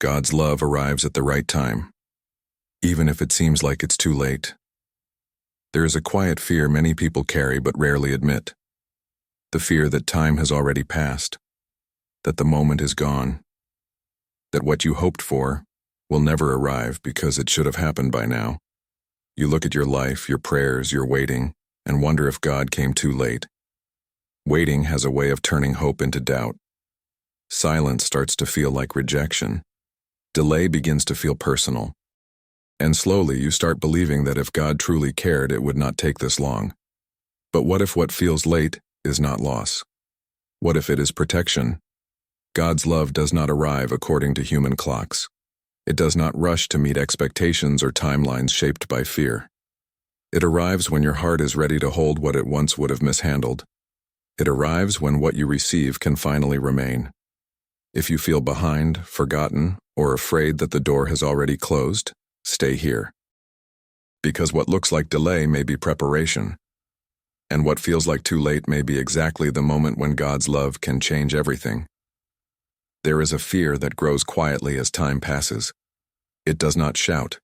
God's love arrives at the right time, even if it seems like it's too late. There is a quiet fear many people carry but rarely admit. The fear that time has already passed, that the moment is gone, that what you hoped for will never arrive because it should have happened by now. You look at your life, your prayers, your waiting, and wonder if God came too late. Waiting has a way of turning hope into doubt. Silence starts to feel like rejection. Delay begins to feel personal. And slowly you start believing that if God truly cared, it would not take this long. But what if what feels late is not loss? What if it is protection? God's love does not arrive according to human clocks. It does not rush to meet expectations or timelines shaped by fear. It arrives when your heart is ready to hold what it once would have mishandled. It arrives when what you receive can finally remain. If you feel behind, forgotten, or afraid that the door has already closed, stay here. Because what looks like delay may be preparation, and what feels like too late may be exactly the moment when God's love can change everything. There is a fear that grows quietly as time passes. It does not shout.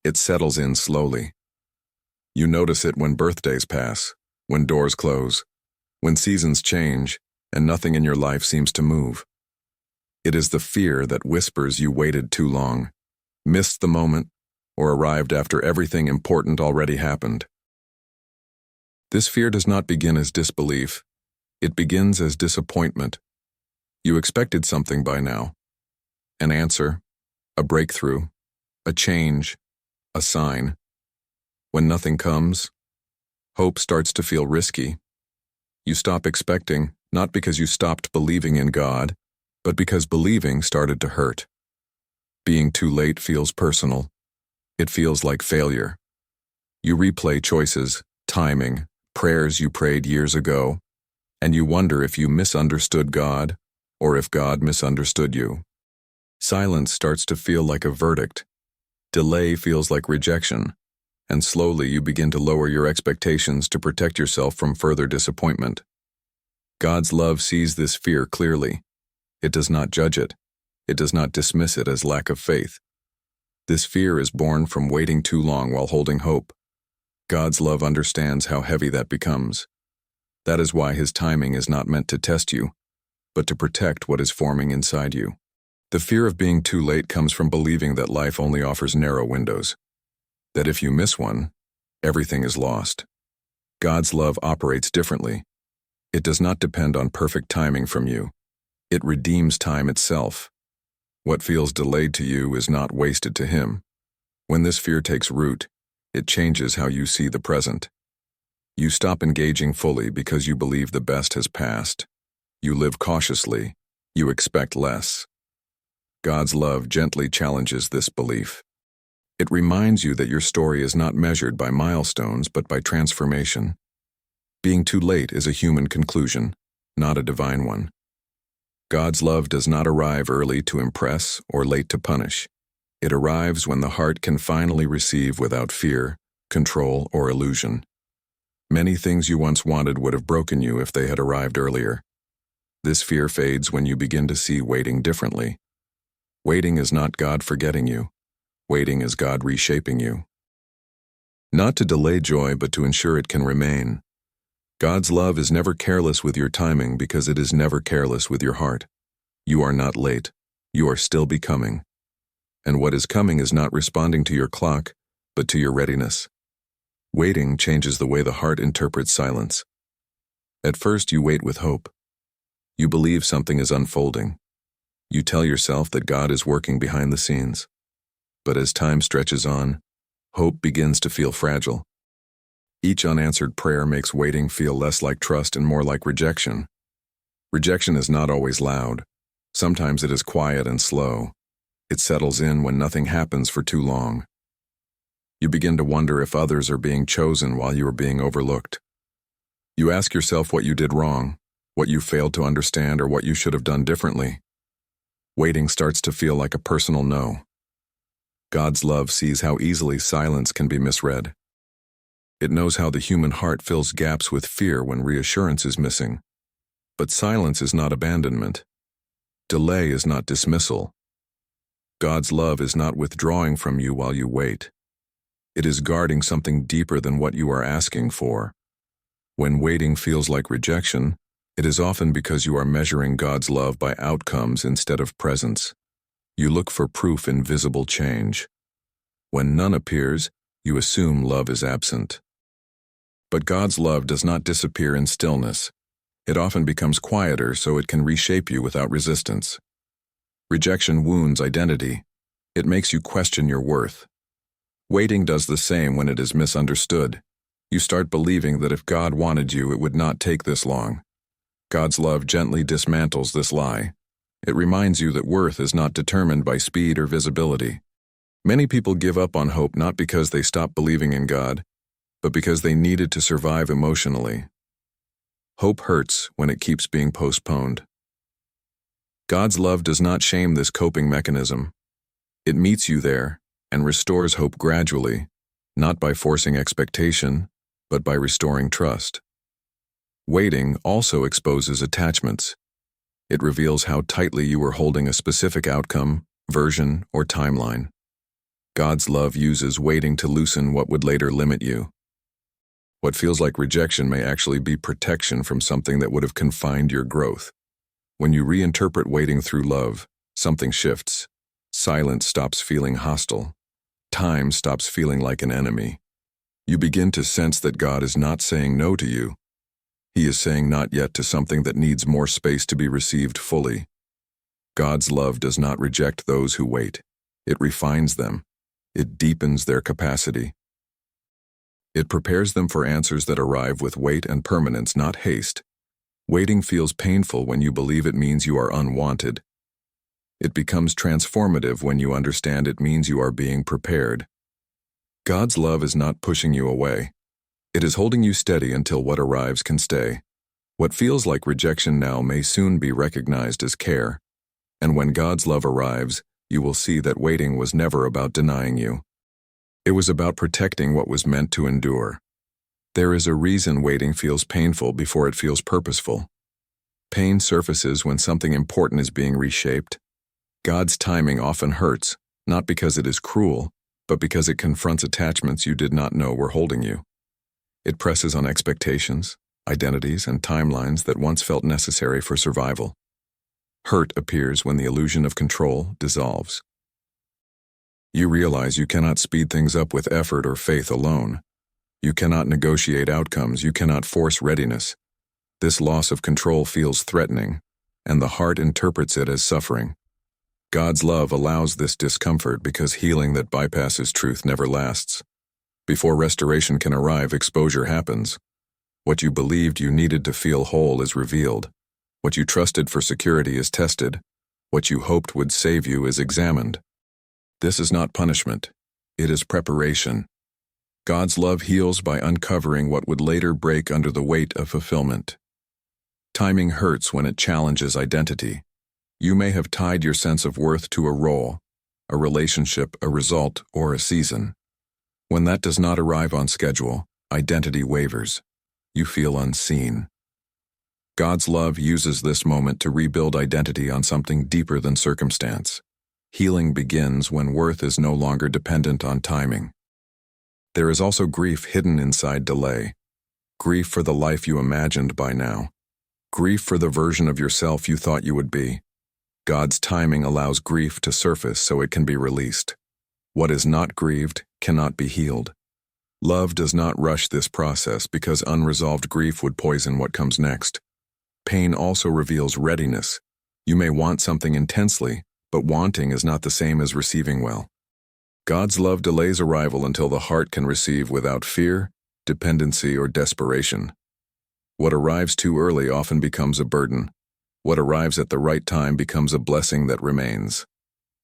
It settles in slowly. You notice it when birthdays pass, when doors close, when seasons change, and nothing in your life seems to move. It is the fear that whispers you waited too long, missed the moment, or arrived after everything important already happened. This fear does not begin as disbelief. It begins as disappointment. You expected something by now. An answer, a breakthrough, a change, a sign. When nothing comes, hope starts to feel risky. You stop expecting, not because you stopped believing in God, but because believing started to hurt. Being too late feels personal. It feels like failure. You replay choices, timing, prayers you prayed years ago, and you wonder if you misunderstood God or if God misunderstood you. Silence starts to feel like a verdict. Delay feels like rejection, and slowly you begin to lower your expectations to protect yourself from further disappointment. God's love sees this fear clearly. It does not judge it. It does not dismiss it as lack of faith. This fear is born from waiting too long while holding hope. God's love understands how heavy that becomes. That is why His timing is not meant to test you, but to protect what is forming inside you. The fear of being too late comes from believing that life only offers narrow windows, that if you miss one, everything is lost. God's love operates differently. It does not depend on perfect timing from you. It redeems time itself. What feels delayed to you is not wasted to Him. When this fear takes root, it changes how you see the present. You stop engaging fully because you believe the best has passed. You live cautiously. You expect less. God's love gently challenges this belief. It reminds you that your story is not measured by milestones but by transformation. Being too late is a human conclusion, not a divine one. God's love does not arrive early to impress or late to punish. It arrives when the heart can finally receive without fear, control, or illusion. Many things you once wanted would have broken you if they had arrived earlier. This fear fades when you begin to see waiting differently. Waiting is not God forgetting you. Waiting is God reshaping you. Not to delay joy, but to ensure it can remain. God's love is never careless with your timing because it is never careless with your heart. You are not late. You are still becoming. And what is coming is not responding to your clock, but to your readiness. Waiting changes the way the heart interprets silence. At first, you wait with hope. You believe something is unfolding. You tell yourself that God is working behind the scenes. But as time stretches on, hope begins to feel fragile. Each unanswered prayer makes waiting feel less like trust and more like rejection. Rejection is not always loud. Sometimes it is quiet and slow. It settles in when nothing happens for too long. You begin to wonder if others are being chosen while you are being overlooked. You ask yourself what you did wrong, what you failed to understand, or what you should have done differently. Waiting starts to feel like a personal no. God's love sees how easily silence can be misread. It knows how the human heart fills gaps with fear when reassurance is missing. But silence is not abandonment. Delay is not dismissal. God's love is not withdrawing from you while you wait. It is guarding something deeper than what you are asking for. When waiting feels like rejection, it is often because you are measuring God's love by outcomes instead of presence. You look for proof in visible change. When none appears, you assume love is absent. But God's love does not disappear in stillness. It often becomes quieter so it can reshape you without resistance. Rejection wounds identity. It makes you question your worth. Waiting does the same when it is misunderstood. You start believing that if God wanted you, it would not take this long. God's love gently dismantles this lie. It reminds you that worth is not determined by speed or visibility. Many people give up on hope not because they stopped believing in God, but because they needed to survive emotionally. Hope hurts when it keeps being postponed. God's love does not shame this coping mechanism. It meets you there and restores hope gradually, not by forcing expectation, but by restoring trust. Waiting also exposes attachments. It reveals how tightly you are holding a specific outcome, version, or timeline. God's love uses waiting to loosen what would later limit you. What feels like rejection may actually be protection from something that would have confined your growth. When you reinterpret waiting through love, something shifts. Silence stops feeling hostile. Time stops feeling like an enemy. You begin to sense that God is not saying no to you. He is saying not yet to something that needs more space to be received fully. God's love does not reject those who wait. It refines them. It deepens their capacity. It prepares them for answers that arrive with weight and permanence, not haste. Waiting feels painful when you believe it means you are unwanted. It becomes transformative when you understand it means you are being prepared. God's love is not pushing you away. It is holding you steady until what arrives can stay. What feels like rejection now may soon be recognized as care. And when God's love arrives, you will see that waiting was never about denying you. It was about protecting what was meant to endure. There is a reason waiting feels painful before it feels purposeful. Pain surfaces when something important is being reshaped. God's timing often hurts, not because it is cruel, but because it confronts attachments you did not know were holding you. It presses on expectations, identities, and timelines that once felt necessary for survival. Hurt appears when the illusion of control dissolves. You realize you cannot speed things up with effort or faith alone. You cannot negotiate outcomes, you cannot force readiness. This loss of control feels threatening, and the heart interprets it as suffering. God's love allows this discomfort because healing that bypasses truth never lasts. Before restoration can arrive, exposure happens. What you believed you needed to feel whole is revealed. What you trusted for security is tested. What you hoped would save you is examined. This is not punishment. It is preparation. God's love heals by uncovering what would later break under the weight of fulfillment. Timing hurts when it challenges identity. You may have tied your sense of worth to a role, a relationship, a result, or a season. When that does not arrive on schedule, identity wavers. You feel unseen. God's love uses this moment to rebuild identity on something deeper than circumstance. Healing begins when worth is no longer dependent on timing. There is also grief hidden inside delay. Grief for the life you imagined by now. Grief for the version of yourself you thought you would be. God's timing allows grief to surface so it can be released. What is not grieved cannot be healed. Love does not rush this process because unresolved grief would poison what comes next. Pain also reveals readiness. You may want something intensely, but wanting is not the same as receiving well. God's love delays arrival until the heart can receive without fear, dependency, or desperation. What arrives too early often becomes a burden. What arrives at the right time becomes a blessing that remains.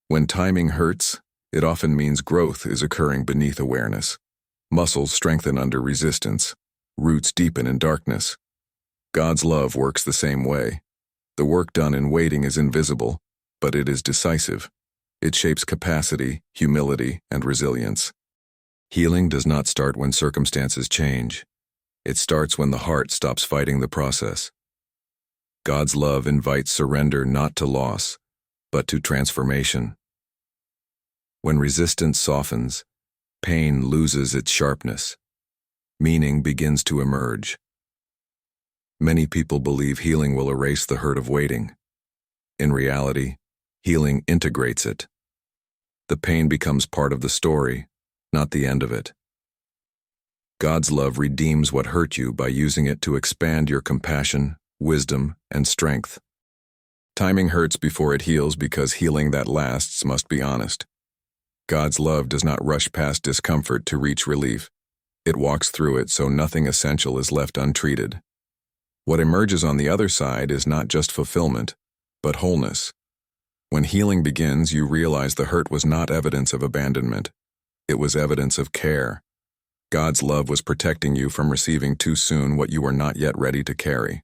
When timing hurts, it often means growth is occurring beneath awareness. Muscles strengthen under resistance. Roots deepen in darkness. God's love works the same way. The work done in waiting is invisible, but it is decisive. It shapes capacity, humility, and resilience. Healing does not start when circumstances change. It starts when the heart stops fighting the process. God's love invites surrender not to loss, but to transformation. When resistance softens, pain loses its sharpness. Meaning begins to emerge. Many people believe healing will erase the hurt of waiting. In reality, healing integrates it. The pain becomes part of the story, not the end of it. God's love redeems what hurt you by using it to expand your compassion, wisdom, and strength. Timing hurts before it heals because healing that lasts must be honest. God's love does not rush past discomfort to reach relief. It walks through it so nothing essential is left untreated. What emerges on the other side is not just fulfillment, but wholeness. When healing begins, you realize the hurt was not evidence of abandonment. It was evidence of care. God's love was protecting you from receiving too soon what you were not yet ready to carry.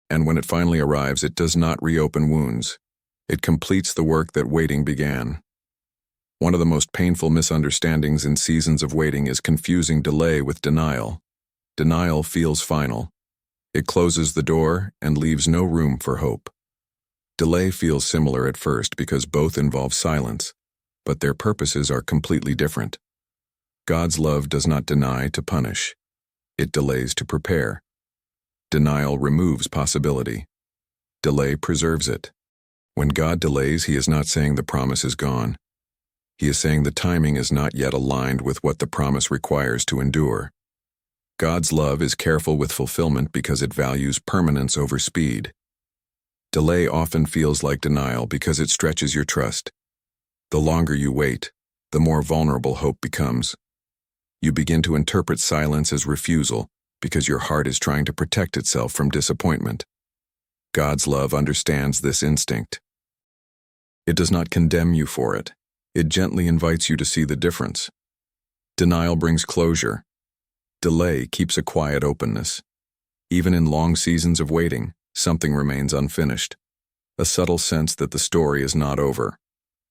And when it finally arrives, it does not reopen wounds. It completes the work that waiting began. One of the most painful misunderstandings in seasons of waiting is confusing delay with denial. Denial feels final. It closes the door and leaves no room for hope. Delay feels similar at first because both involve silence, but their purposes are completely different. God's love does not deny to punish. It delays to prepare. Denial removes possibility. Delay preserves it. When God delays, He is not saying the promise is gone. He is saying the timing is not yet aligned with what the promise requires to endure. God's love is careful with fulfillment because it values permanence over speed. Delay often feels like denial because it stretches your trust. The longer you wait, the more vulnerable hope becomes. You begin to interpret silence as refusal because your heart is trying to protect itself from disappointment. God's love understands this instinct. It does not condemn you for it. It gently invites you to see the difference. Denial brings closure. Delay keeps a quiet openness. Even in long seasons of waiting, something remains unfinished. A subtle sense that the story is not over.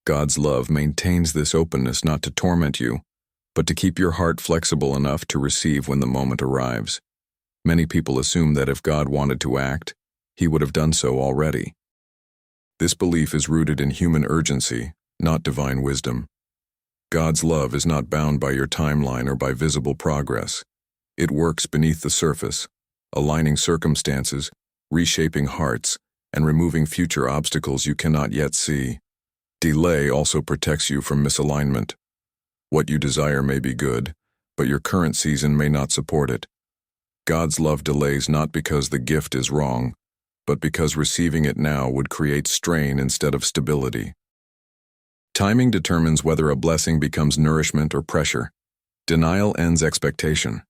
God's love maintains this openness not to torment you, but to keep your heart flexible enough to receive when the moment arrives. Many people assume that if God wanted to act, He would have done so already. This belief is rooted in human urgency, not divine wisdom. God's love is not bound by your timeline or by visible progress. It works beneath the surface, aligning circumstances, reshaping hearts, and removing future obstacles you cannot yet see. Delay also protects you from misalignment. What you desire may be good, but your current season may not support it. God's love delays not because the gift is wrong, but because receiving it now would create strain instead of stability. Timing determines whether a blessing becomes nourishment or pressure. Denial ends expectation.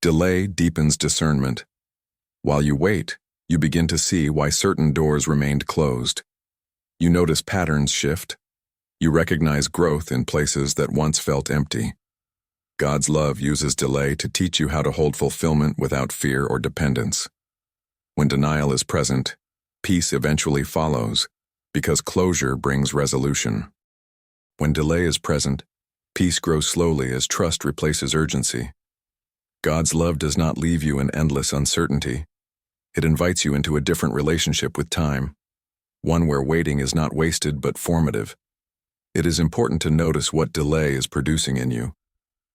Delay deepens discernment. While you wait, you begin to see why certain doors remained closed. You notice patterns shift. You recognize growth in places that once felt empty. God's love uses delay to teach you how to hold fulfillment without fear or dependence. When denial is present, peace eventually follows, because closure brings resolution. When delay is present, peace grows slowly as trust replaces urgency. God's love does not leave you in endless uncertainty. It invites you into a different relationship with time, one where waiting is not wasted but formative. It is important to notice what delay is producing in you.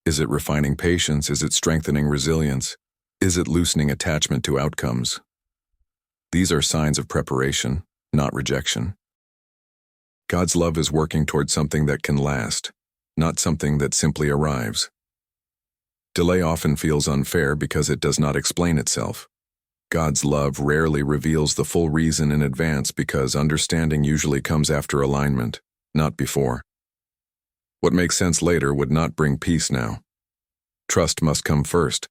Is it refining patience? Is it strengthening resilience? Is it loosening attachment to outcomes? These are signs of preparation, not rejection. God's love is working toward something that can last, not something that simply arrives. Delay often feels unfair because it does not explain itself. God's love rarely reveals the full reason in advance because understanding usually comes after alignment, not before. What makes sense later would not bring peace now. Trust must come first.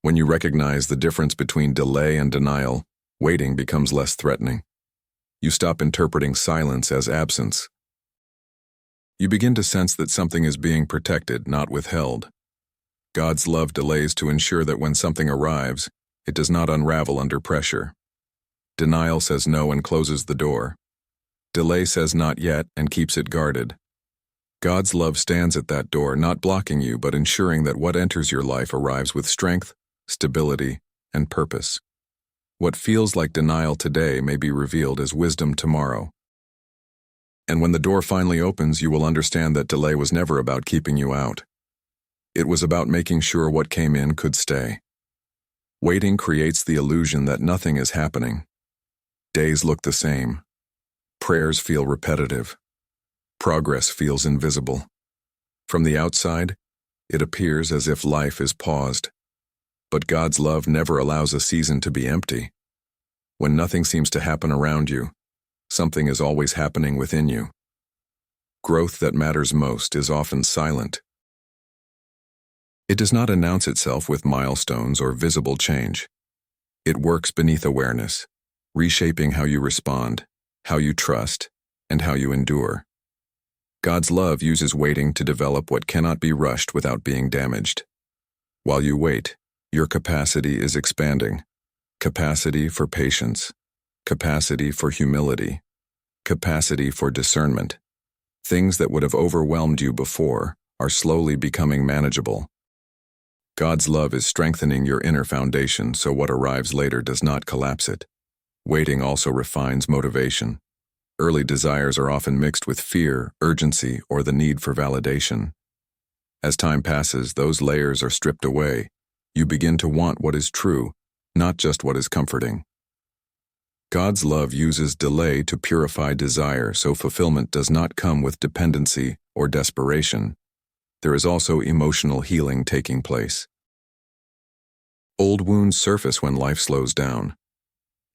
When you recognize the difference between delay and denial, waiting becomes less threatening. You stop interpreting silence as absence. You begin to sense that something is being protected, not withheld. God's love delays to ensure that when something arrives, it does not unravel under pressure. Denial says no and closes the door. Delay says not yet and keeps it guarded. God's love stands at that door, not blocking you, but ensuring that what enters your life arrives with strength, stability, and purpose. What feels like denial today may be revealed as wisdom tomorrow. And when the door finally opens, you will understand that delay was never about keeping you out. It was about making sure what came in could stay. Waiting creates the illusion that nothing is happening. Days look the same. Prayers feel repetitive. Progress feels invisible. From the outside, it appears as if life is paused. But God's love never allows a season to be empty. When nothing seems to happen around you, something is always happening within you. Growth that matters most is often silent. It does not announce itself with milestones or visible change. It works beneath awareness, reshaping how you respond, how you trust, and how you endure. God's love uses waiting to develop what cannot be rushed without being damaged. While you wait, your capacity is expanding. Capacity for patience, capacity for humility, capacity for discernment. Things that would have overwhelmed you before are slowly becoming manageable. God's love is strengthening your inner foundation so what arrives later does not collapse it. Waiting also refines motivation. Early desires are often mixed with fear, urgency, or the need for validation. As time passes, those layers are stripped away. You begin to want what is true, not just what is comforting. God's love uses delay to purify desire so fulfillment does not come with dependency or desperation. There is also emotional healing taking place. Old wounds surface when life slows down.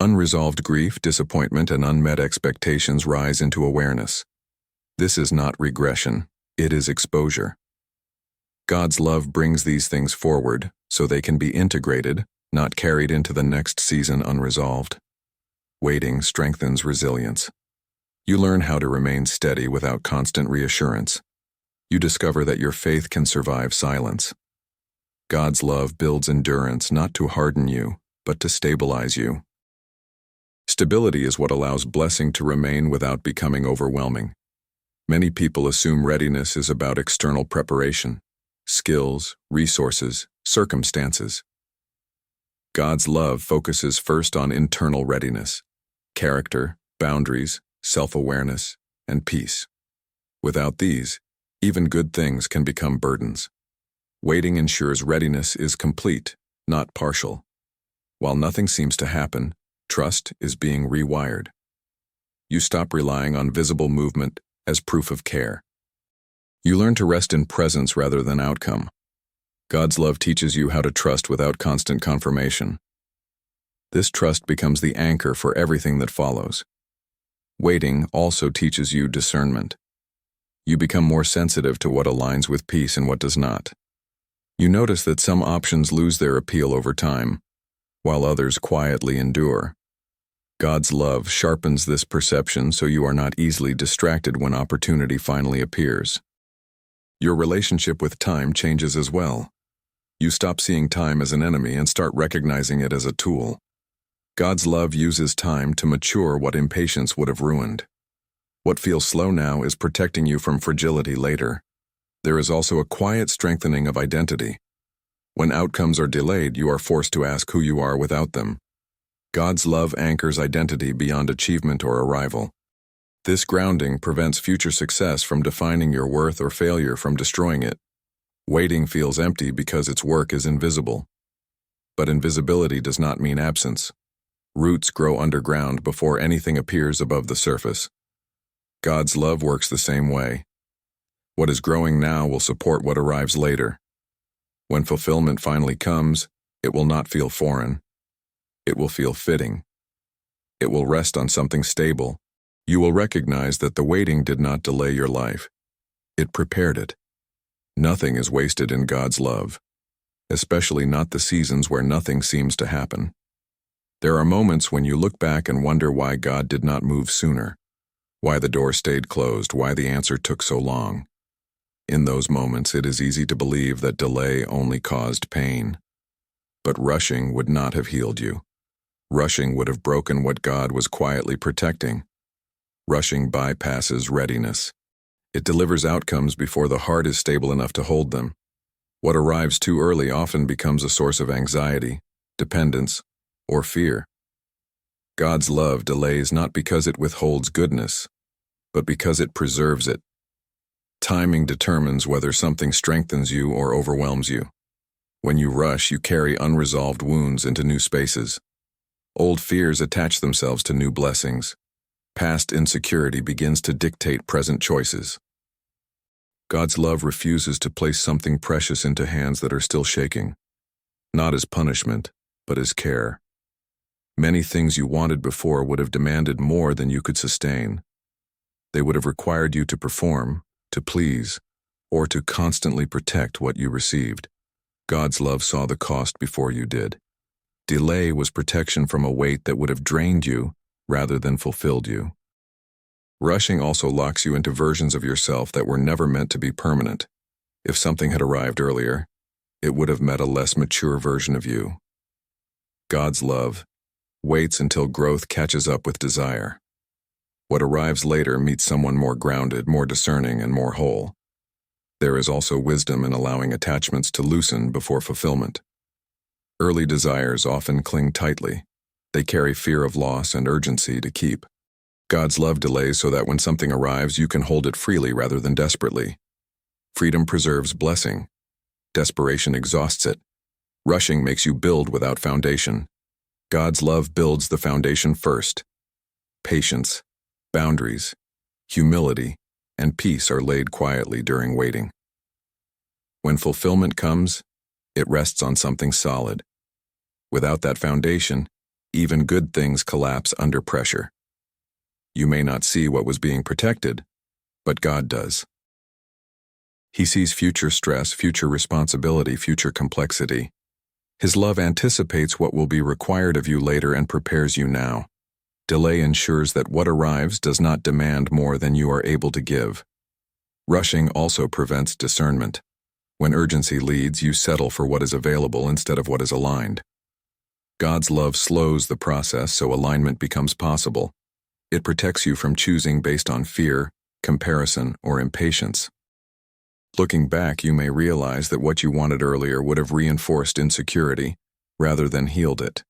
Unresolved grief, disappointment, and unmet expectations rise into awareness. This is not regression, it is exposure. God's love brings these things forward so they can be integrated, not carried into the next season unresolved. Waiting strengthens resilience. You learn how to remain steady without constant reassurance. You discover that your faith can survive silence. God's love builds endurance not to harden you, but to stabilize you. Stability is what allows blessing to remain without becoming overwhelming. Many people assume readiness is about external preparation, skills, resources, circumstances. God's love focuses first on internal readiness, character, boundaries, self-awareness, and peace. Without these, even good things can become burdens. Waiting ensures readiness is complete, not partial. While nothing seems to happen, trust is being rewired. You stop relying on visible movement as proof of care. You learn to rest in presence rather than outcome. God's love teaches you how to trust without constant confirmation. This trust becomes the anchor for everything that follows. Waiting also teaches you discernment. You become more sensitive to what aligns with peace and what does not. You notice that some options lose their appeal over time, while others quietly endure. God's love sharpens this perception so you are not easily distracted when opportunity finally appears. Your relationship with time changes as well. You stop seeing time as an enemy and start recognizing it as a tool. God's love uses time to mature what impatience would have ruined. What feels slow now is protecting you from fragility later. There is also a quiet strengthening of identity. When outcomes are delayed, you are forced to ask who you are without them. God's love anchors identity beyond achievement or arrival. This grounding prevents future success from defining your worth or failure from destroying it. Waiting feels empty because its work is invisible. But invisibility does not mean absence. Roots grow underground before anything appears above the surface. God's love works the same way. What is growing now will support what arrives later. When fulfillment finally comes, it will not feel foreign. It will feel fitting. It will rest on something stable. You will recognize that the waiting did not delay your life. It prepared it. Nothing is wasted in God's love, especially not the seasons where nothing seems to happen. There are moments when you look back and wonder why God did not move sooner, why the door stayed closed, why the answer took so long. In those moments, it is easy to believe that delay only caused pain. But rushing would not have healed you. Rushing would have broken what God was quietly protecting. Rushing bypasses readiness. It delivers outcomes before the heart is stable enough to hold them. What arrives too early often becomes a source of anxiety, dependence, or fear. God's love delays not because it withholds goodness, but because it preserves it. Timing determines whether something strengthens you or overwhelms you. When you rush, you carry unresolved wounds into new spaces. Old fears attach themselves to new blessings. Past insecurity begins to dictate present choices. God's love refuses to place something precious into hands that are still shaking, not as punishment, but as care. Many things you wanted before would have demanded more than you could sustain. They would have required you to perform, to please, or to constantly protect what you received. God's love saw the cost before you did. Delay was protection from a weight that would have drained you rather than fulfilled you. Rushing also locks you into versions of yourself that were never meant to be permanent. If something had arrived earlier, it would have met a less mature version of you. God's love waits until growth catches up with desire. What arrives later meets someone more grounded, more discerning, and more whole. There is also wisdom in allowing attachments to loosen before fulfillment. Early desires often cling tightly. They carry fear of loss and urgency to keep. God's love delays so that when something arrives, you can hold it freely rather than desperately. Freedom preserves blessing. Desperation exhausts it. Rushing makes you build without foundation. God's love builds the foundation first. Patience, boundaries, humility, and peace are laid quietly during waiting. When fulfillment comes, it rests on something solid. Without that foundation, even good things collapse under pressure. You may not see what was being protected, but God does. He sees future stress, future responsibility, future complexity. His love anticipates what will be required of you later and prepares you now. Delay ensures that what arrives does not demand more than you are able to give. Rushing also prevents discernment. When urgency leads, you settle for what is available instead of what is aligned. God's love slows the process so alignment becomes possible. It protects you from choosing based on fear, comparison, or impatience. Looking back, you may realize that what you wanted earlier would have reinforced insecurity rather than healed it.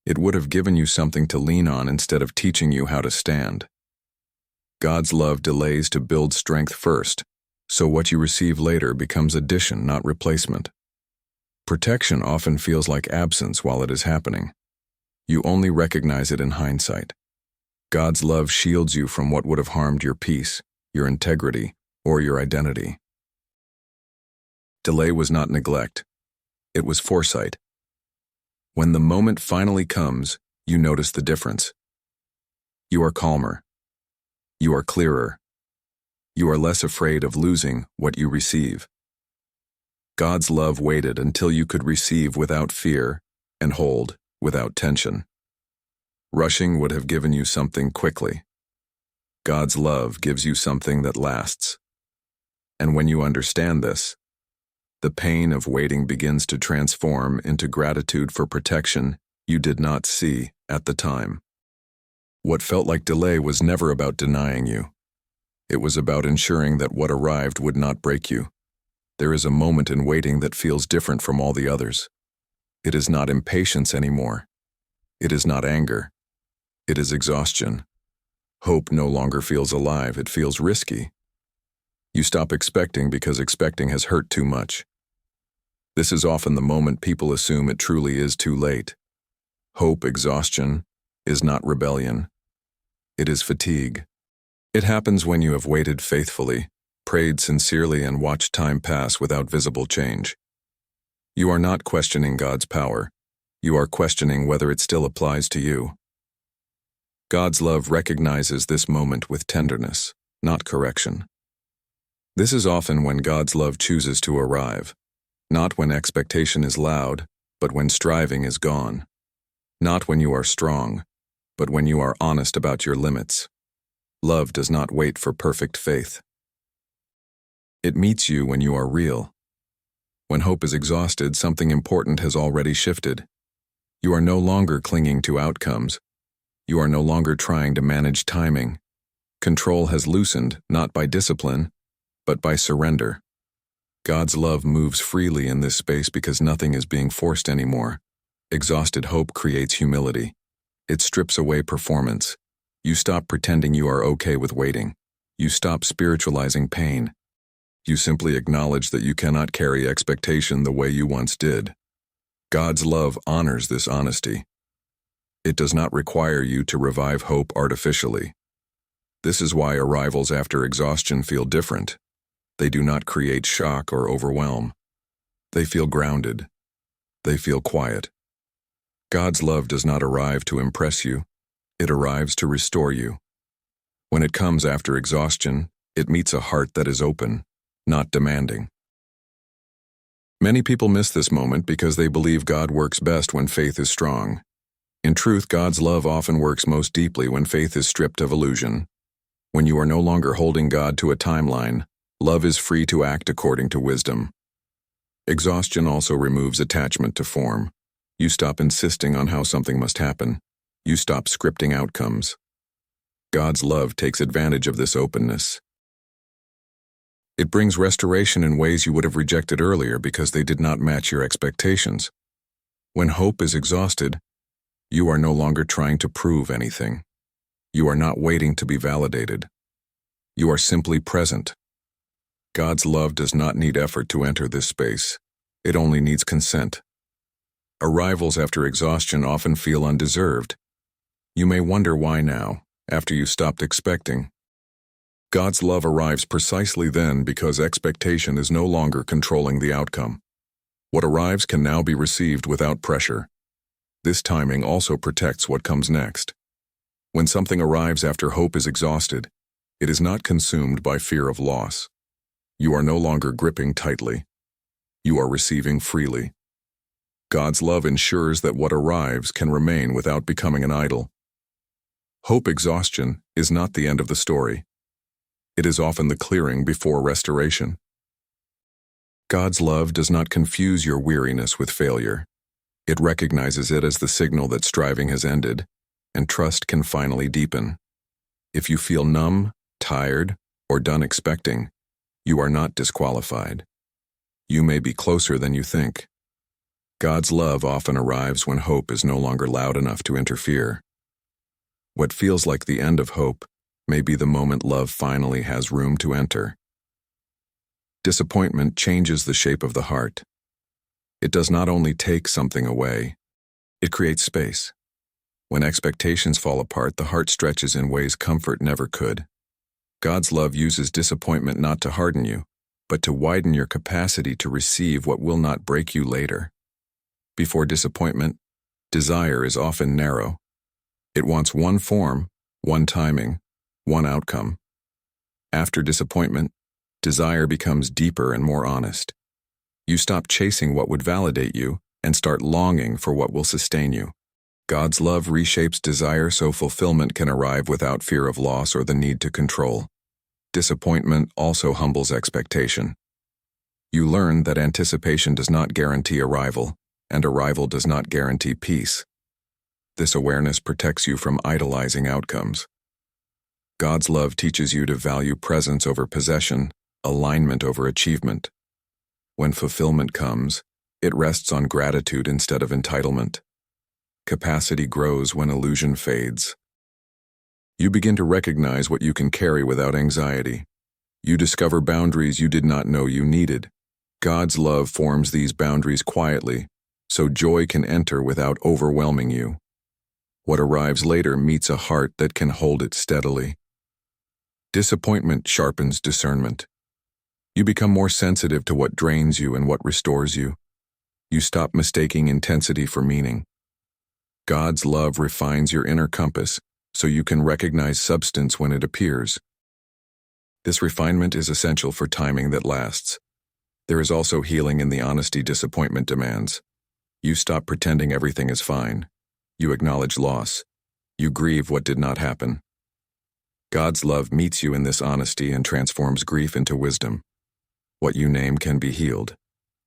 It would have given you something to lean on instead of teaching you how to stand. God's love delays to build strength first, so what you receive later becomes addition, not replacement. Protection often feels like absence while it is happening. You only recognize it in hindsight. God's love shields you from what would have harmed your peace, your integrity, or your identity. Delay was not neglect. It was foresight. When the moment finally comes, you notice the difference. You are calmer. You are clearer. You are less afraid of losing what you receive. God's love waited until you could receive without fear and hold without tension. Rushing would have given you something quickly. God's love gives you something that lasts. And when you understand this, the pain of waiting begins to transform into gratitude for protection you did not see at the time. What felt like delay was never about denying you. It was about ensuring that what arrived would not break you. There is a moment in waiting that feels different from all the others. It is not impatience anymore. It is not anger. It is exhaustion. Hope no longer feels alive, it feels risky. You stop expecting because expecting has hurt too much. This is often the moment people assume it truly is too late. Hope exhaustion is not rebellion. It is fatigue. It happens when you have waited faithfully, prayed sincerely, and watched time pass without visible change. You are not questioning God's power. You are questioning whether it still applies to you. God's love recognizes this moment with tenderness, not correction. This is often when God's love chooses to arrive, not when expectation is loud, but when striving is gone. Not when you are strong, but when you are honest about your limits. Love does not wait for perfect faith. It meets you when you are real. When hope is exhausted, something important has already shifted. You are no longer clinging to outcomes. You are no longer trying to manage timing. Control has loosened, not by discipline, but by surrender. God's love moves freely in this space because nothing is being forced anymore. Exhausted hope creates humility. It strips away performance. You stop pretending you are okay with waiting. You stop spiritualizing pain. You simply acknowledge that you cannot carry expectation the way you once did. God's love honors this honesty. It does not require you to revive hope artificially. This is why arrivals after exhaustion feel different. They do not create shock or overwhelm. They feel grounded. They feel quiet. God's love does not arrive to impress you. It arrives to restore you. When it comes after exhaustion, it meets a heart that is open, not demanding. Many people miss this moment because they believe God works best when faith is strong. In truth, God's love often works most deeply when faith is stripped of illusion. When you are no longer holding God to a timeline, love is free to act according to wisdom. Exhaustion also removes attachment to form. You stop insisting on how something must happen. You stop scripting outcomes. God's love takes advantage of this openness. It brings restoration in ways you would have rejected earlier because they did not match your expectations. When hope is exhausted, you are no longer trying to prove anything. You are not waiting to be validated. You are simply present. God's love does not need effort to enter this space. It only needs consent. Arrivals after exhaustion often feel undeserved. You may wonder why now, after you stopped expecting. God's love arrives precisely then because expectation is no longer controlling the outcome. What arrives can now be received without pressure. This timing also protects what comes next. When something arrives after hope is exhausted, it is not consumed by fear of loss. You are no longer gripping tightly. You are receiving freely. God's love ensures that what arrives can remain without becoming an idol. Hope exhaustion is not the end of the story. It is often the clearing before restoration. God's love does not confuse your weariness with failure. It recognizes it as the signal that striving has ended, and trust can finally deepen. If you feel numb, tired, or done expecting, you are not disqualified. You may be closer than you think. God's love often arrives when hope is no longer loud enough to interfere. What feels like the end of hope may be the moment love finally has room to enter. Disappointment changes the shape of the heart. It does not only take something away, it creates space. When expectations fall apart, the heart stretches in ways comfort never could. God's love uses disappointment not to harden you, but to widen your capacity to receive what will not break you later. Before disappointment, desire is often narrow. It wants one form, one timing, one outcome. After disappointment, desire becomes deeper and more honest. You stop chasing what would validate you and start longing for what will sustain you. God's love reshapes desire so fulfillment can arrive without fear of loss or the need to control. Disappointment also humbles expectation. You learn that anticipation does not guarantee arrival, and arrival does not guarantee peace. This awareness protects you from idolizing outcomes. God's love teaches you to value presence over possession, alignment over achievement. When fulfillment comes, it rests on gratitude instead of entitlement. Capacity grows when illusion fades. You begin to recognize what you can carry without anxiety. You discover boundaries you did not know you needed. God's love forms these boundaries quietly, so joy can enter without overwhelming you. What arrives later meets a heart that can hold it steadily. Disappointment sharpens discernment. You become more sensitive to what drains you and what restores you. You stop mistaking intensity for meaning. God's love refines your inner compass so you can recognize substance when it appears. This refinement is essential for timing that lasts. There is also healing in the honesty disappointment demands. You stop pretending everything is fine. You acknowledge loss. You grieve what did not happen. God's love meets you in this honesty and transforms grief into wisdom. What you name can be healed.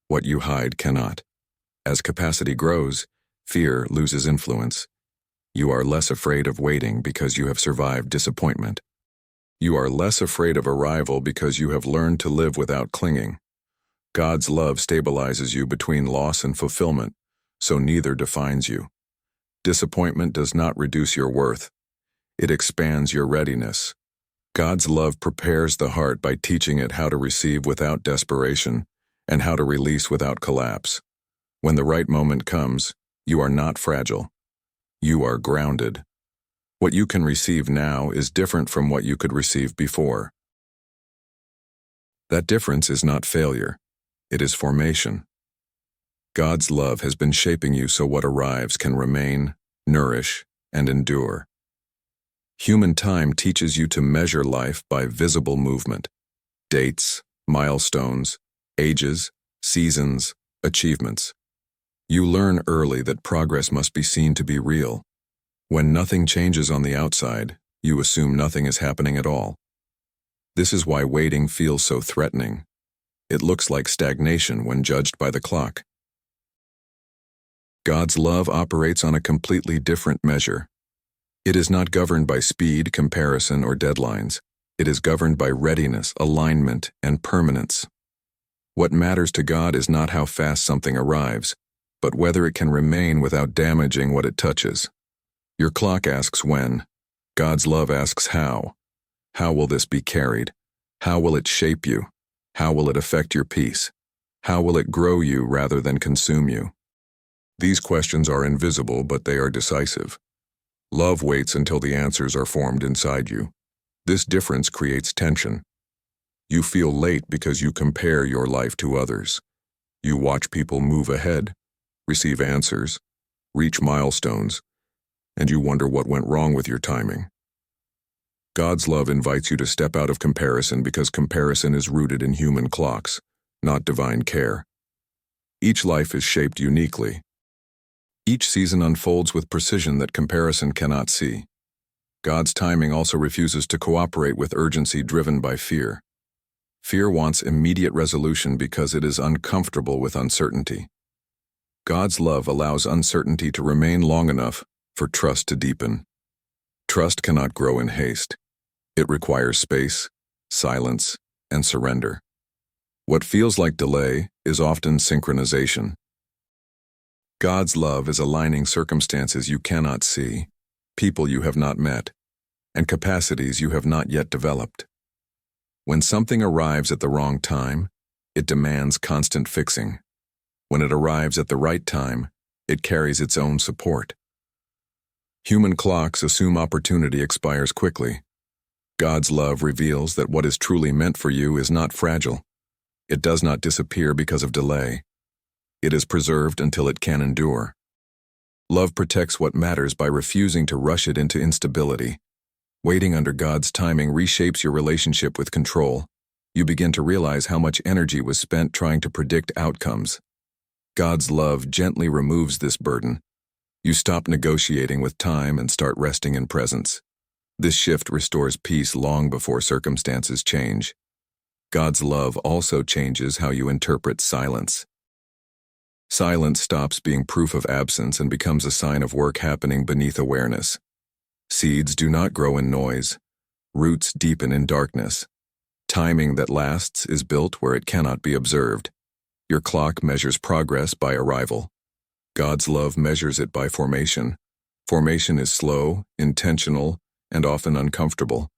What you hide cannot. As capacity grows, fear loses influence. You are less afraid of waiting because you have survived disappointment. You are less afraid of arrival because you have learned to live without clinging. God's love stabilizes you between loss and fulfillment, so neither defines you. Disappointment does not reduce your worth. It expands your readiness. God's love prepares the heart by teaching it how to receive without desperation and how to release without collapse. When the right moment comes, you are not fragile. You are grounded. What you can receive now is different from what you could receive before. That difference is not failure. It is formation. God's love has been shaping you so what arrives can remain, nourish, and endure. Human time teaches you to measure life by visible movement. Dates, milestones, ages, seasons, achievements. You learn early that progress must be seen to be real. When nothing changes on the outside, you assume nothing is happening at all. This is why waiting feels so threatening. It looks like stagnation when judged by the clock. God's love operates on a completely different measure. It is not governed by speed, comparison, or deadlines. It is governed by readiness, alignment, and permanence. What matters to God is not how fast something arrives, but whether it can remain without damaging what it touches. Your clock asks when. God's love asks how. How will this be carried? How will it shape you? How will it affect your peace? How will it grow you rather than consume you? These questions are invisible, but they are decisive. Love waits until the answers are formed inside you. This difference creates tension. You feel late because you compare your life to others. You watch people move ahead, receive answers, reach milestones, and you wonder what went wrong with your timing. God's love invites you to step out of comparison because comparison is rooted in human clocks, not divine care. Each life is shaped uniquely. Each season unfolds with precision that comparison cannot see. God's timing also refuses to cooperate with urgency driven by fear. Fear wants immediate resolution because it is uncomfortable with uncertainty. God's love allows uncertainty to remain long enough for trust to deepen. Trust cannot grow in haste. It requires space, silence, and surrender. What feels like delay is often synchronization. God's love is aligning circumstances you cannot see, people you have not met, and capacities you have not yet developed. When something arrives at the wrong time, it demands constant fixing. When it arrives at the right time, it carries its own support. Human clocks assume opportunity expires quickly. God's love reveals that what is truly meant for you is not fragile. It does not disappear because of delay. It is preserved until it can endure. Love protects what matters by refusing to rush it into instability. Waiting under God's timing reshapes your relationship with control. You begin to realize how much energy was spent trying to predict outcomes. God's love gently removes this burden. You stop negotiating with time and start resting in presence. This shift restores peace long before circumstances change. God's love also changes how you interpret silence. Silence stops being proof of absence and becomes a sign of work happening beneath awareness. Seeds do not grow in noise. Roots deepen in darkness. Timing that lasts is built where it cannot be observed. Your clock measures progress by arrival. God's love measures it by formation. Formation is slow, intentional, and often uncomfortable,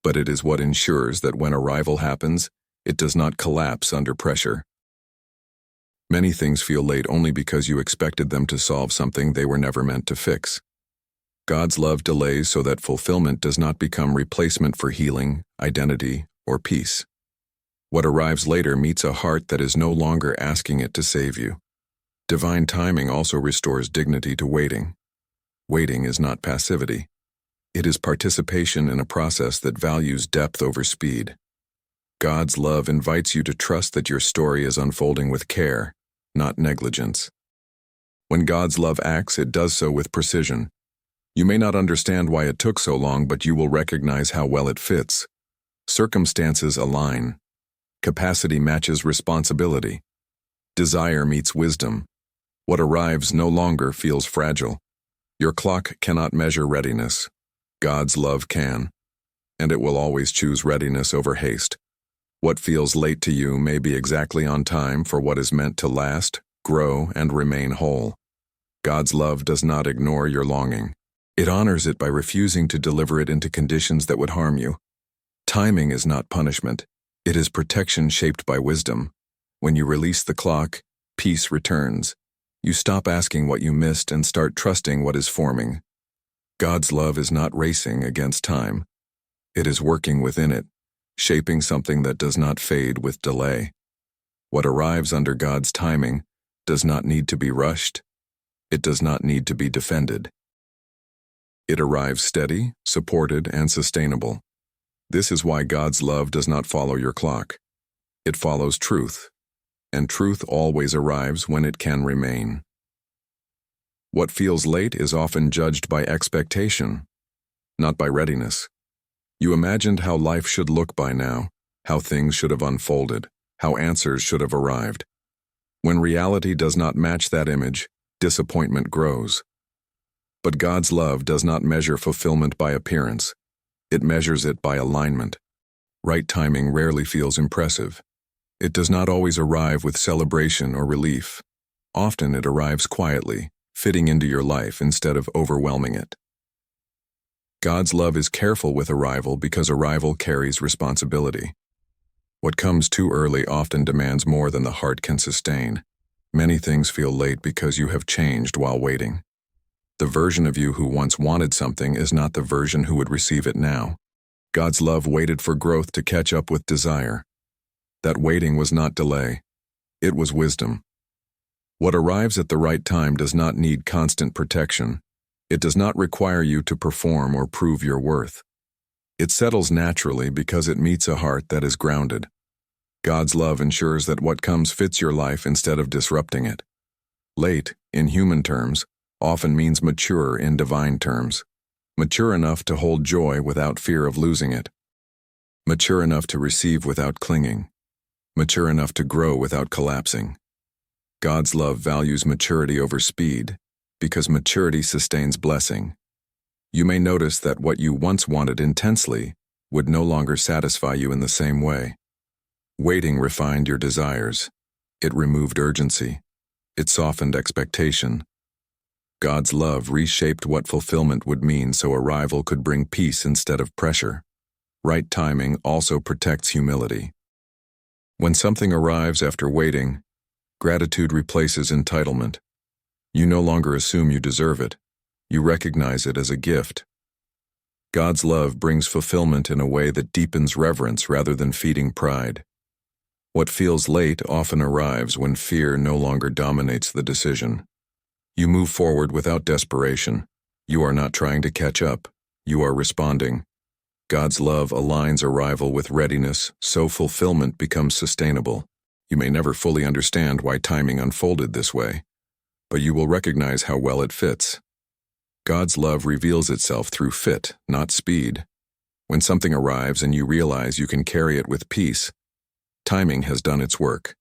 but it is what ensures that when arrival happens, it does not collapse under pressure. Many things feel late only because you expected them to solve something they were never meant to fix. God's love delays so that fulfillment does not become replacement for healing, identity, or peace. What arrives later meets a heart that is no longer asking it to save you. Divine timing also restores dignity to waiting. Waiting is not passivity. It is participation in a process that values depth over speed. God's love invites you to trust that your story is unfolding with care, not negligence. When God's love acts, it does so with precision. You may not understand why it took so long, but you will recognize how well it fits. Circumstances align. Capacity matches responsibility. Desire meets wisdom. What arrives no longer feels fragile. Your clock cannot measure readiness. God's love can, and it will always choose readiness over haste. What feels late to you may be exactly on time for what is meant to last, grow, and remain whole. God's love does not ignore your longing. It honors it by refusing to deliver it into conditions that would harm you. Timing is not punishment. It is protection shaped by wisdom. When you release the clock, peace returns. You stop asking what you missed and start trusting what is forming. God's love is not racing against time. It is working within it, shaping something that does not fade with delay. What arrives under God's timing does not need to be rushed. It does not need to be defended. It arrives steady, supported, and sustainable. This is why God's love does not follow your clock. It follows truth, and truth always arrives when it can remain. What feels late is often judged by expectation, not by readiness. You imagined how life should look by now, how things should have unfolded, how answers should have arrived. When reality does not match that image, disappointment grows. But God's love does not measure fulfillment by appearance. It measures it by alignment. Right timing rarely feels impressive. It does not always arrive with celebration or relief. Often it arrives quietly, fitting into your life instead of overwhelming it. God's love is careful with arrival because arrival carries responsibility. What comes too early often demands more than the heart can sustain. Many things feel late because you have changed while waiting. The version of you who once wanted something is not the version who would receive it now. God's love waited for growth to catch up with desire. That waiting was not delay. It was wisdom. What arrives at the right time does not need constant protection. It does not require you to perform or prove your worth. It settles naturally because it meets a heart that is grounded. God's love ensures that what comes fits your life instead of disrupting it. Late, in human terms, often means mature in divine terms. Mature enough to hold joy without fear of losing it. Mature enough to receive without clinging. Mature enough to grow without collapsing. God's love values maturity over speed, because maturity sustains blessing. You may notice that what you once wanted intensely would no longer satisfy you in the same way. Waiting refined your desires. It removed urgency. It softened expectation. God's love reshaped what fulfillment would mean so arrival could bring peace instead of pressure. Right timing also protects humility. When something arrives after waiting, gratitude replaces entitlement. You no longer assume you deserve it. You recognize it as a gift. God's love brings fulfillment in a way that deepens reverence rather than feeding pride. What feels late often arrives when fear no longer dominates the decision. You move forward without desperation. You are not trying to catch up. You are responding. God's love aligns arrival with readiness, so fulfillment becomes sustainable. You may never fully understand why timing unfolded this way, but you will recognize how well it fits. God's love reveals itself through fit, not speed. When something arrives and you realize you can carry it with peace, timing has done its work.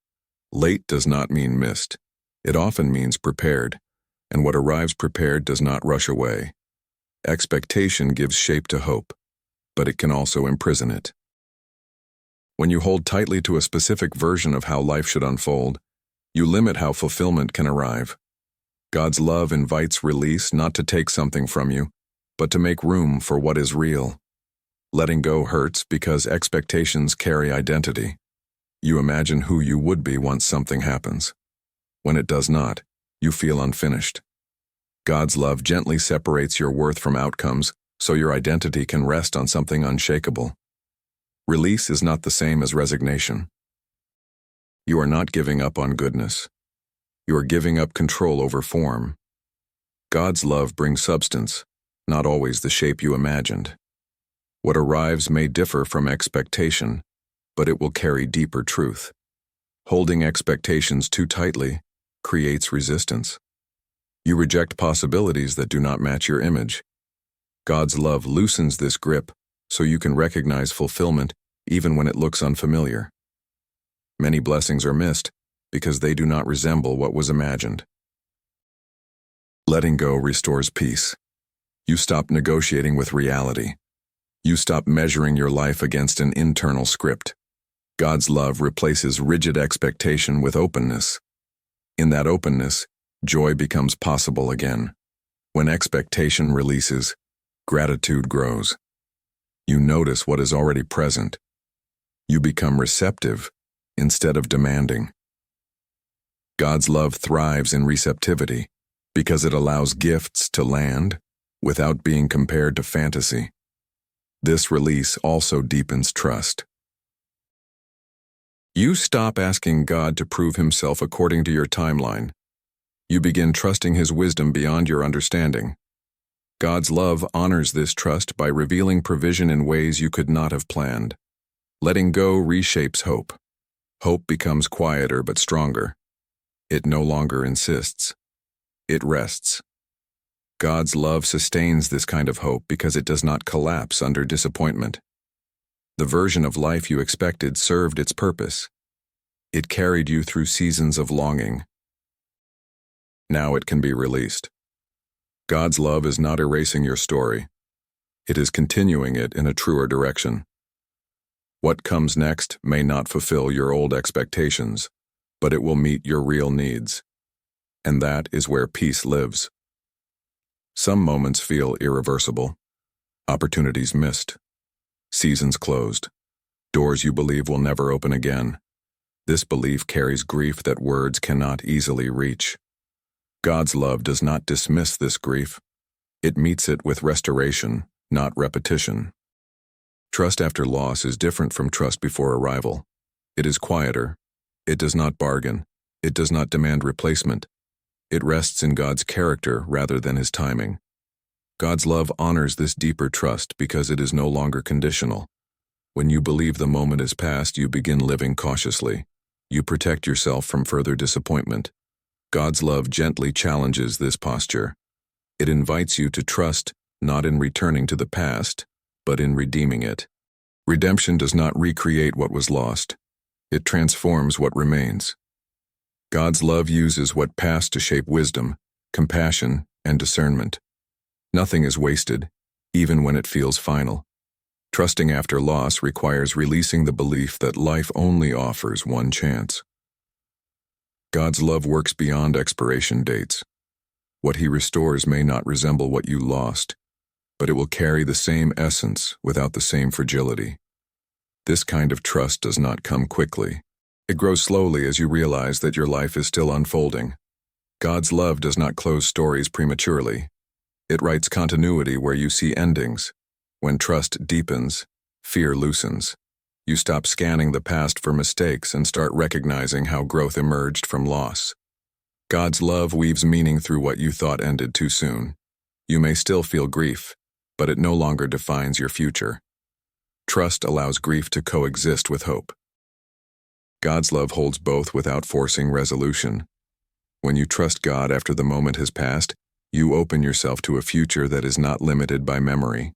Late does not mean missed. It often means prepared. And what arrives prepared does not rush away. Expectation gives shape to hope, but it can also imprison it. When you hold tightly to a specific version of how life should unfold, you limit how fulfillment can arrive. God's love invites release not to take something from you, but to make room for what is real. Letting go hurts because expectations carry identity. You imagine who you would be once something happens. When it does not, you feel unfinished. God's love gently separates your worth from outcomes, so your identity can rest on something unshakable. Release is not the same as resignation. You are not giving up on goodness. You are giving up control over form. God's love brings substance, not always the shape you imagined. What arrives may differ from expectation, but it will carry deeper truth. Holding expectations too tightly creates resistance. You reject possibilities that do not match your image. God's love loosens this grip so you can recognize fulfillment even when it looks unfamiliar. Many blessings are missed because they do not resemble what was imagined. Letting go restores peace. You stop negotiating with reality. You stop measuring your life against an internal script. God's love replaces rigid expectation with openness. In that openness, joy becomes possible again. When expectation releases, gratitude grows. You notice what is already present. You become receptive instead of demanding. God's love thrives in receptivity because it allows gifts to land without being compared to fantasy. This release also deepens trust. You stop asking God to prove himself according to your timeline. You begin trusting his wisdom beyond your understanding. God's love honors this trust by revealing provision in ways you could not have planned. Letting go reshapes hope. Hope becomes quieter but stronger. It no longer insists. It rests. God's love sustains this kind of hope because it does not collapse under disappointment. The version of life you expected served its purpose. It carried you through seasons of longing. Now it can be released. God's love is not erasing your story. It is continuing it in a truer direction. What comes next may not fulfill your old expectations, but it will meet your real needs. And that is where peace lives. Some moments feel irreversible. Opportunities missed. Seasons closed. Doors you believe will never open again. This belief carries grief that words cannot easily reach. God's love does not dismiss this grief. It meets it with restoration, not repetition. Trust after loss is different from trust before arrival. It is quieter. It does not bargain. It does not demand replacement. It rests in God's character rather than his timing. God's love honors this deeper trust because it is no longer conditional. When you believe the moment is past, you begin living cautiously. You protect yourself from further disappointment. God's love gently challenges this posture. It invites you to trust not in returning to the past, but in redeeming it. Redemption does not recreate what was lost. It transforms what remains. God's love uses what passed to shape wisdom, compassion, and discernment. Nothing is wasted, even when it feels final. Trusting after loss requires releasing the belief that life only offers one chance. God's love works beyond expiration dates. What he restores may not resemble what you lost, but it will carry the same essence without the same fragility. This kind of trust does not come quickly. It grows slowly as you realize that your life is still unfolding. God's love does not close stories prematurely. It writes continuity where you see endings. When trust deepens, fear loosens. You stop scanning the past for mistakes and start recognizing how growth emerged from loss. God's love weaves meaning through what you thought ended too soon. You may still feel grief, but it no longer defines your future. Trust allows grief to coexist with hope. God's love holds both without forcing resolution. When you trust God after the moment has passed, you open yourself to a future that is not limited by memory.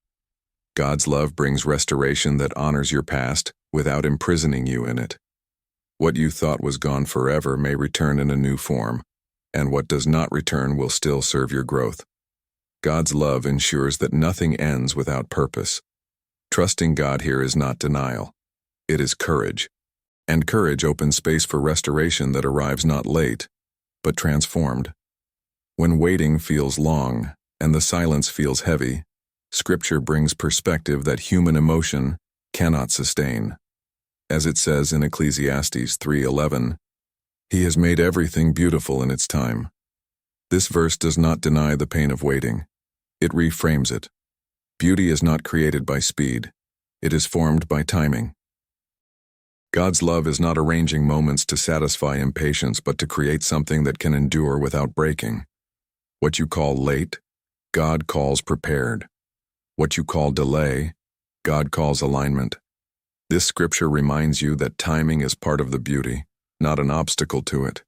God's love brings restoration that honors your past without imprisoning you in it. What you thought was gone forever may return in a new form, and what does not return will still serve your growth. God's love ensures that nothing ends without purpose. Trusting God here is not denial. It is courage. And courage opens space for restoration that arrives not late, but transformed. When waiting feels long and the silence feels heavy, Scripture brings perspective that human emotion cannot sustain. As it says in Ecclesiastes 3:11, "He has made everything beautiful in its time." This verse does not deny the pain of waiting. It reframes it. Beauty is not created by speed. It is formed by timing. God's love is not arranging moments to satisfy impatience, but to create something that can endure without breaking. What you call late, God calls prepared. What you call delay, God calls alignment. This scripture reminds you that timing is part of the beauty, not an obstacle to it.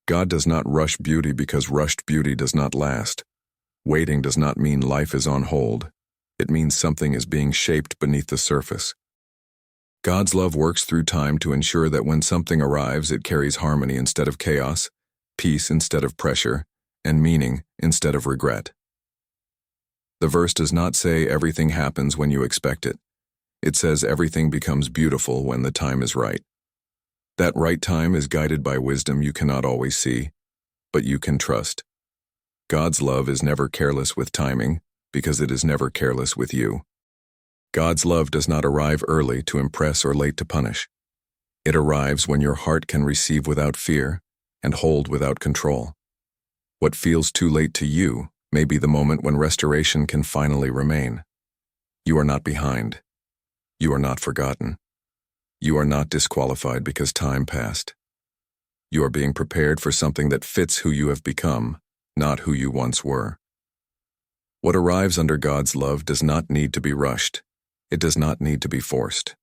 God does not rush beauty because rushed beauty does not last. Waiting does not mean life is on hold. It means something is being shaped beneath the surface. God's love works through time to ensure that when something arrives, it carries harmony instead of chaos, peace instead of pressure, and meaning instead of regret. The verse does not say everything happens when you expect it. It says everything becomes beautiful when the time is right. That right time is guided by wisdom you cannot always see, but you can trust. God's love is never careless with timing, because it is never careless with you. God's love does not arrive early to impress or late to punish. It arrives when your heart can receive without fear and hold without control. What feels too late to you may be the moment when restoration can finally remain. You are not behind. You are not forgotten. You are not disqualified because time passed. You are being prepared for something that fits who you have become, not who you once were. What arrives under God's love does not need to be rushed. It does not need to be forced.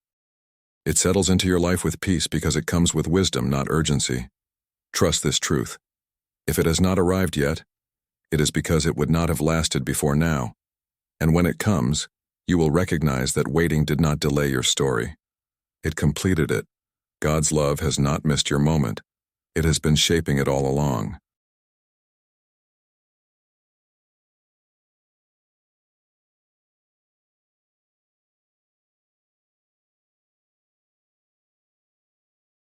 It settles into your life with peace because it comes with wisdom, not urgency. Trust this truth. If it has not arrived yet, it is because it would not have lasted before now. And when it comes, you will recognize that waiting did not delay your story. It completed it. God's love has not missed your moment. It has been shaping it all along.